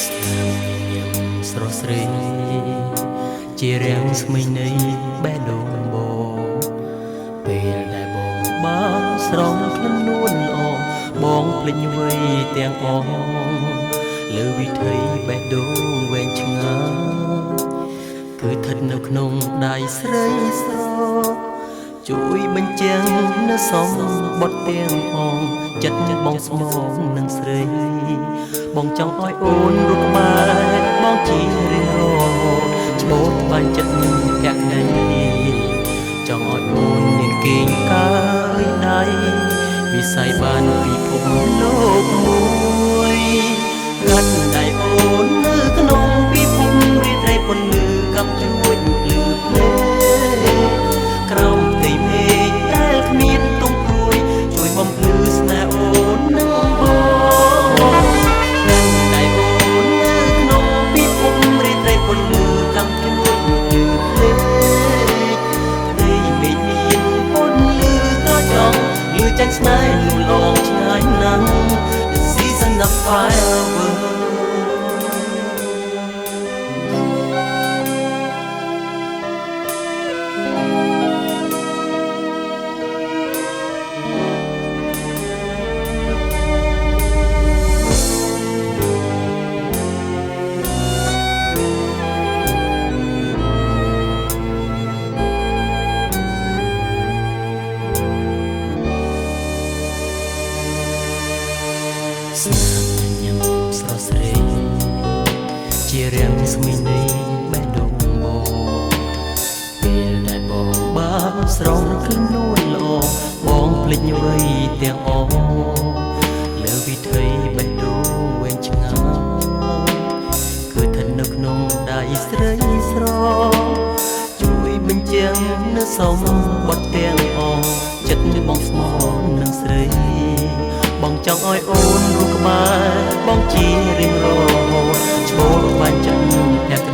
ស្នាមញញឹមស្រស់ស្រីជារាំងស្មីនៃបេះដូងបងពេលដែលបងបានស្រង់ក្លិននួនល្អបងភ្លេចវ័យទាំងអស់លើវិថីបេះដូងវែងឆ្ងាយគឺស្ថិតនៅក្នុងដៃស្រីស្រជួយបញ្ចាំងនៅសំបុត្រទាំងអងចិត្តបងស្មងនឹងស្រីបងចង់ឲ្យអូនរស់ក្បែរបងជារៀងរហូតឈ្មោះបានចិត្តកណ្ដីចង់ឲ្យអូនមានគេងកាយដៃវិស័យបានពិភពលោកមួយកាត់ដៃអូននៅក្នុងពិភពរាត្រីពន្លឺកំជួយភ្លឺភ្នែកក្រោមផ្ទៃមេឃដែលគ្មានទុំព្រួយជួយបំភ្លឺស្នេហ៍អូននឹងបងដៃអូននៅក្នុងពិភពរាត្រីពន្លឺកំជួយភ្លឺភ្នែកផ្ទៃមេឃមានពន្លឺត្រចង់លឺចាញ់ស្នេហ៍លូលងឆ្ងាយណាស់ The season of fireworksស្នាមញញឹមស្រស់ស្រីជារាំងស្មីនៃបេះដូងបងពេលដែលបងបានស្រង់ក្លិននួនល្អបងភ្លេចវ័យទាំងអស់លើវិថីបេះដូងវែងឆ្ងាយគឺស្ថិតនៅក្នុងដៃស្រីស្រជួយបញ្ចាំងនៅសំបុត្រទាំងអស់ចិត្តបងស្មោះនឹងស្រីបងចង់ឲ្យអូនរស់ក្បែរបងជារៀងរហូតឈ្មោះបានចិត្ត